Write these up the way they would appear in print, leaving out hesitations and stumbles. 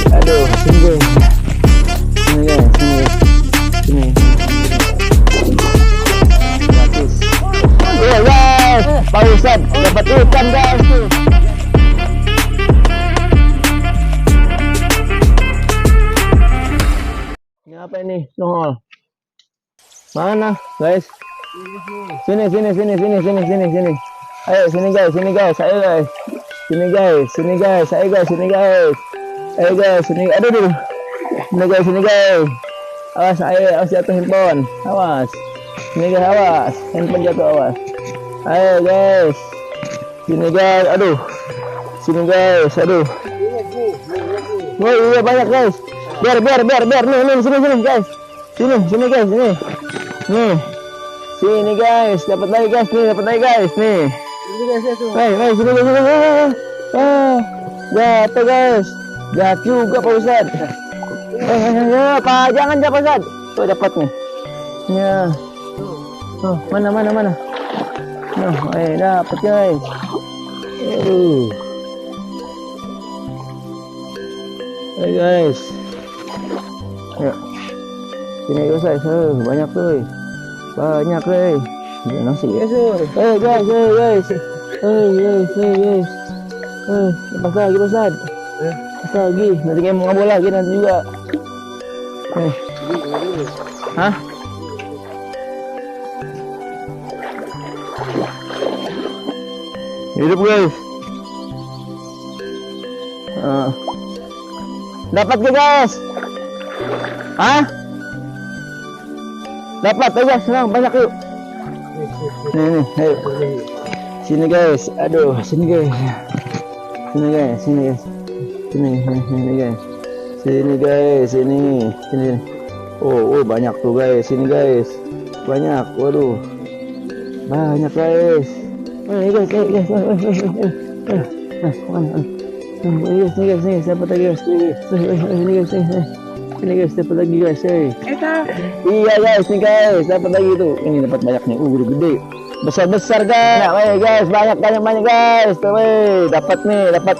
Aduh, sini guys. Sini guys, sini. Gratis. Iya guys, Pak Ustad dapat ikan guys tuh. Ini apa ini? Nongol. Mana guys? Sini. Ayo sini guys, ayo guys. Sini guys, ayo guys, sini guys. Ayo guys, sini. Aduh. Sini guys. Awas, awas jatuh handphone. Awas. Sini guys, awas. Handphone jatuh, awas. Ayo guys. Sini guys, aduh. Sini guys, aduh. Oh iya banyak guys. Biar. Nih, sini guys. Sini guys, sini. Nih. Sini guys, dapat lagi guys, nih. Hai, sini guys. Jatuh guys. Jatuh juga Pak Ustad. Pak, jangan Pak Ustad. Tuh dapat nih. Ya. Oh, mana. Nah, dapat guys. Hai guys. Ya. Sini guys, banyak tuh. Banyak guys. Nasi guys. Guys. Lepas lagi Ustad. Lagi, nanti kayak mau ngabol lagi nanti juga. Hah? Hidup guys. Dapat ke guys? Hah? Dapat aja, senang banyak yuk. Nih, ayo. Sini guys, aduh, sini guys. Sini guys. Oh, banyak tuh guys, sini guys. Banyak, waduh. Banyak guys. Guys. Nih, dapat lagi guys. Ini guys, dapat lagi guys. Iya guys, nih guys, dapat lagi tuh. Ini dapat banyak nih, gede. Besar guys. Nah, guys, banyak guys. Tuh, dapat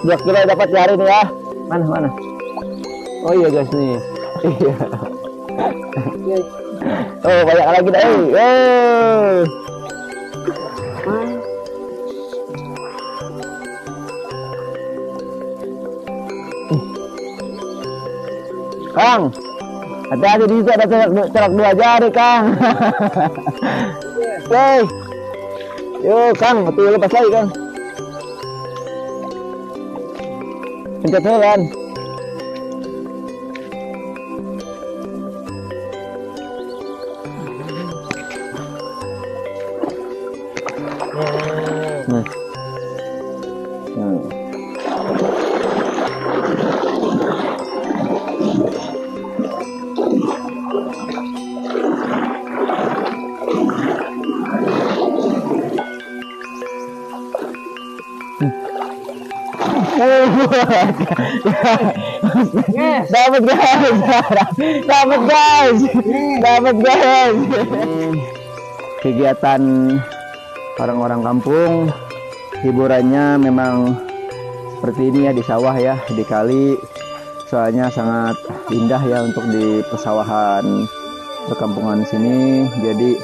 2 kilo dapat hari ini ya. Mana? Oh iya guys nih. Iya. Oh, banyak lagi dah. Kang, hati-hati di situ ada cerak 2 jari, Kang. Oke. Yuk, Kang, betul lepas lagi, Kang. Pencet kan. Dapat guys. Kegiatan orang-orang kampung, hiburannya memang seperti ini ya, di sawah ya, di kali. Soalnya sangat indah ya untuk di pesawahan perkampungan sini. Jadi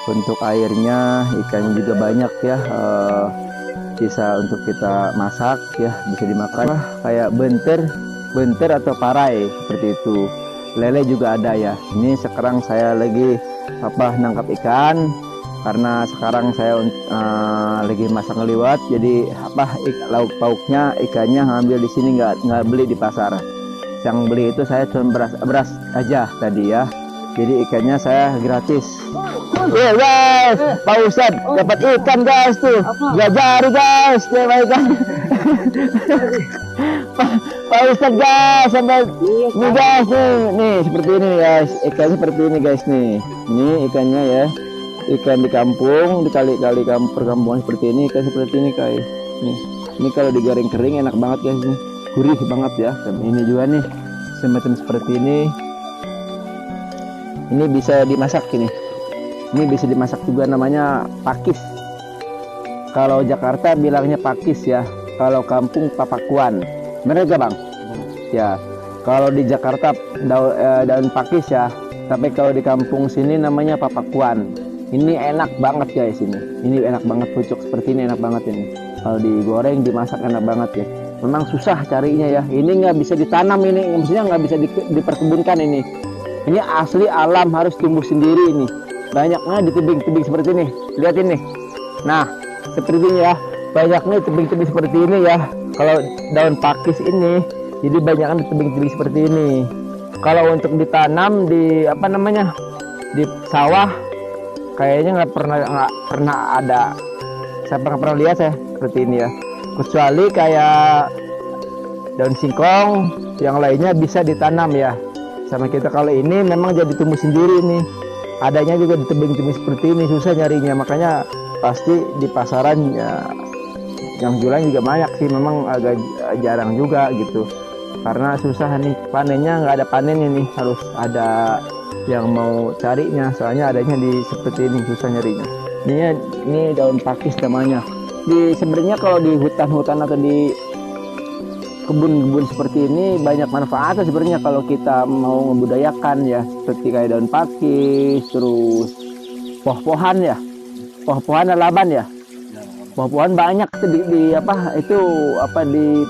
untuk airnya, ikan juga banyak ya. Bisa untuk kita masak ya, bisa dimakan. Kayak benter atau parai seperti itu. Lele juga ada ya. Ini sekarang saya lagi nangkap ikan, karena sekarang saya lagi masak ngeliwat. Jadi lauk pauknya, ikannya ngambil di sini, nggak beli di pasar. Yang beli itu saya cuma beras aja tadi ya. Jadi ikannya saya gratis. Iya guys, Pak Ustad dapat ikan guys tuh. Jari guys, ikan. Pak Ustad guys, sampai nih guys nih seperti ini guys. Ikannya seperti ini guys nih. Ini ikannya ya. Ikan di kampung, di kali-kali perkampungan seperti ini, ikan seperti ini guys. Nih. Ini kalau digaring kering enak banget guys nih. Gurih banget ya. Dan ini juga nih semacam seperti ini. Ini bisa dimasak ini. Ini bisa dimasak juga, namanya pakis. Kalau Jakarta bilangnya pakis ya. Kalau kampung papakuan. Bener gak bang? Ya. Kalau di Jakarta daun pakis ya, tapi kalau di kampung sini namanya papakuan. Ini enak banget guys ini. Ini enak banget, pucuk seperti ini enak banget ini. Kalau digoreng, dimasak enak banget ya. Memang susah carinya ya. Ini nggak bisa ditanam ini, maksudnya nggak bisa diperkebunkan ini. Ini asli alam, harus tumbuh sendiri ini. Banyaknya di tebing-tebing seperti ini. Lihat ini. Nah, seperti ini ya. Banyaknya di tebing-tebing seperti ini ya. Kalau daun pakis ini, jadi banyaknya di tebing-tebing seperti ini. Kalau untuk ditanam di apa namanya, di sawah, kayaknya nggak pernah ada. Saya pernah lihat saya seperti ini ya. Kecuali kayak daun singkong, yang lainnya bisa ditanam ya. Sama kita kalau ini memang jadi tumbuh sendiri nih. Adanya juga di tebing-tebing seperti ini, susah nyarinya. Makanya pasti di pasaran ya, yang jualan juga banyak sih, memang agak jarang juga gitu. Karena susah nih panennya, nggak ada panennya nih, harus ada yang mau carinya. Soalnya adanya di seperti ini, susah nyarinya. Ini daun pakis namanya. Sebenarnya kalau di hutan-hutan atau di kebun-kebun seperti ini banyak manfaatnya sebenarnya kalau kita mau membudayakan ya, seperti kayak daun pakis, terus poh-pohan ya, poh-pohan laban ya, poh-pohan banyak di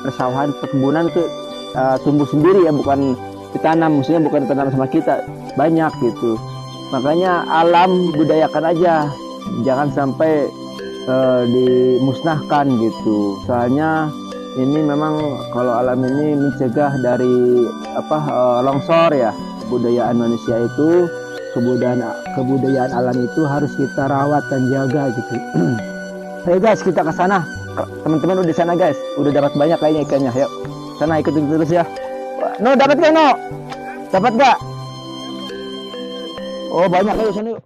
persawahan perkebunan itu tumbuh sendiri ya, bukan ditanam, maksudnya bukan ditanam sama kita, banyak gitu. Makanya alam budayakan aja, jangan sampai dimusnahkan gitu. Soalnya ini memang kalau alam ini mencegah dari longsor ya. Budayaan manusia itu, kebudayaan alam itu harus kita rawat dan jaga gitu. Ayo guys, kita ke sana. Teman-teman udah di sana guys, udah dapat banyak kayaknya ikannya. Yuk, sana ikutin terus ya. No, dapat gak No? Dapat gak? Oh banyak, ayo sana yuk.